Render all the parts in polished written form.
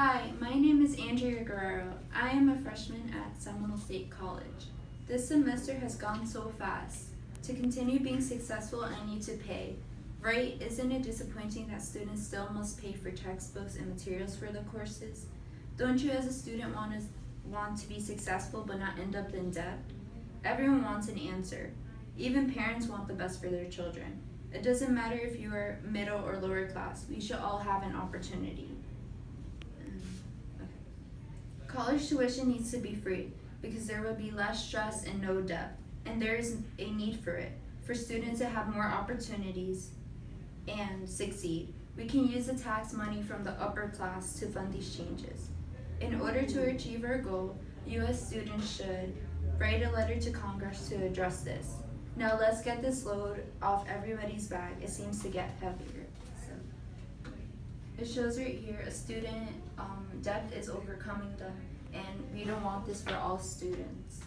Hi, my name is Andrea Guerrero. I am a freshman at Seminole State College. This semester has gone so fast. To continue being successful, I need to pay. Right? Isn't it disappointing that students still must pay for textbooks and materials for the courses? Don't you as a student want to be successful but not end up in debt? Everyone wants an answer. Even parents want the best for their children. It doesn't matter if you are middle or lower class, we should all have an opportunity. College tuition needs to be free because there will be less stress and no debt, and there is a need for it, for students to have more opportunities and succeed. We can use the tax money from the upper class to fund these changes. In order to achieve our goal, you as students should write a letter to Congress to address this. Now let's get this load off everybody's back. It seems to get heavier. So it shows right here a student debt is overcoming them, and we don't want this for all students.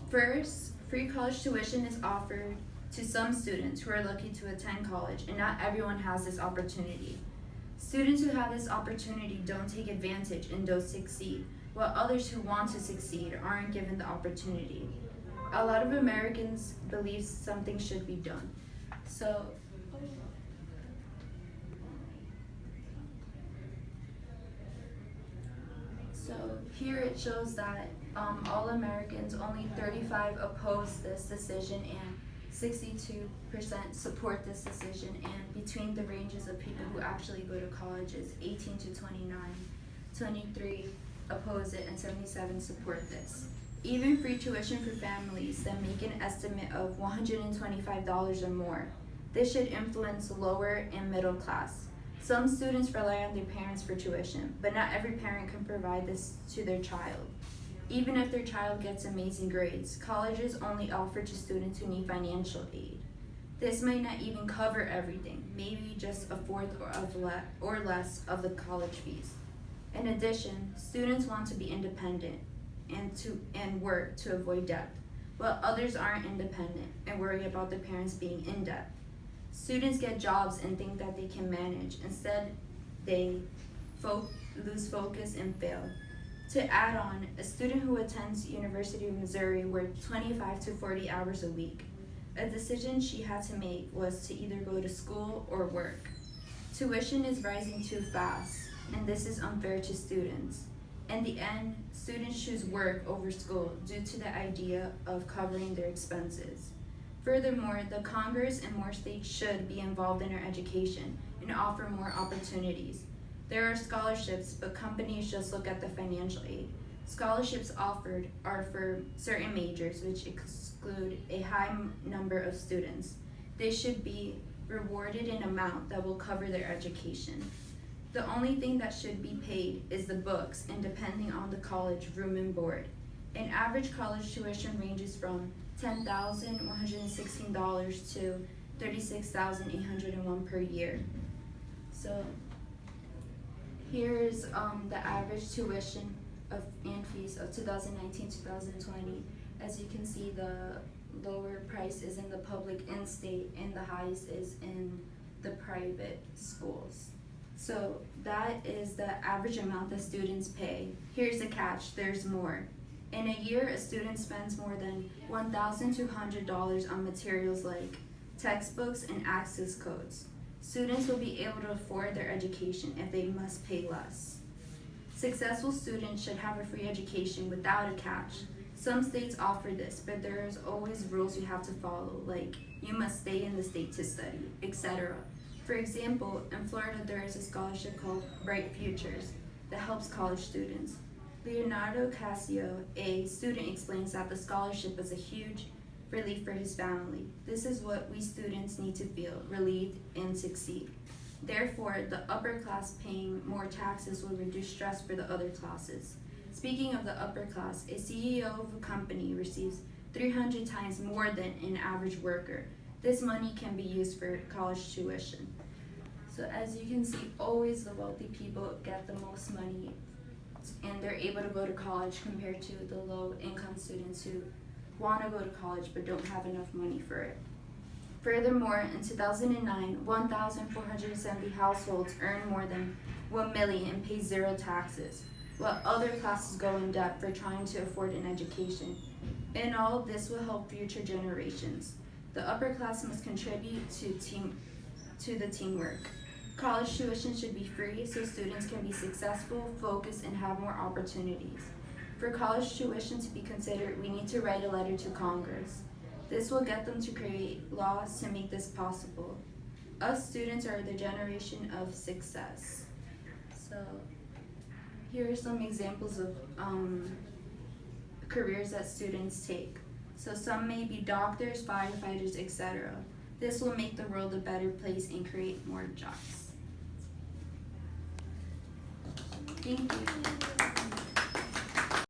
First, free college tuition is offered to some students who are lucky to attend college, and not everyone has this opportunity. Students who have this opportunity don't take advantage and don't succeed, while others who want to succeed aren't given the opportunity. A lot of Americans believe something should be done. So here it shows that all Americans, only 35 oppose this decision and 62% support this decision, and between the ranges of people who actually go to college is 18 to 29, 23 oppose it and 77 support this. Even free tuition for families that make an estimate of $125 or more. This should influence lower and middle class. Some students rely on their parents for tuition, but not every parent can provide this to their child. Even if their child gets amazing grades, colleges only offer to students who need financial aid. This might not even cover everything, maybe just a fourth or less of the college fees. In addition, students want to be independent and work to avoid debt, while others aren't independent and worry about their parents being in debt. Students get jobs and think that they can manage. Instead, they lose focus and fail. To add on, a student who attends University of Missouri worked 25 to 40 hours a week. A decision she had to make was to either go to school or work. Tuition is rising too fast, and this is unfair to students. In the end, students choose work over school due to the idea of covering their expenses. Furthermore, the Congress and more states should be involved in our education and offer more opportunities. There are scholarships, but companies just look at the financial aid. Scholarships offered are for certain majors, which exclude a high number of students. They should be rewarded in amount that will cover their education. The only thing that should be paid is the books, and depending on the college, room and board. An average college tuition ranges from $10,116 to $36,801 per year. So here's the average tuition and fees of 2019-2020. As you can see, the lower price is in the public in-state, and the highest is in the private schools. So that is the average amount that students pay. Here's the catch, there's more. In a year, a student spends more than $1,200 on materials like textbooks and access codes. Students will be able to afford their education if they must pay less. Successful students should have a free education without a catch. Some states offer this, but there's always rules you have to follow, like you must stay in the state to study, etc. For example, in Florida, there is a scholarship called Bright Futures that helps college students. Leonardo Casio, a student, explains that the scholarship is a huge relief for his family. This is what we students need to feel, relieved and succeed. Therefore, the upper class paying more taxes will reduce stress for the other classes. Speaking of the upper class, a CEO of a company receives 300 times more than an average worker. This money can be used for college tuition. So as you can see, always the wealthy people get the most money, and they're able to go to college compared to the low income students who want to go to college but don't have enough money for it. Furthermore, in 2009, 1,470 households earn more than 1 million and pay zero taxes, while other classes go in debt for trying to afford an education. In all, this will help future generations. The upper class must contribute to the teamwork. College tuition should be free so students can be successful, focused, and have more opportunities. For college tuition to be considered, we need to write a letter to Congress. This will get them to create laws to make this possible. Us students are the generation of success. So here are some examples of careers that students take. So some may be doctors, firefighters, etc. This will make the world a better place and create more jobs. Thank you.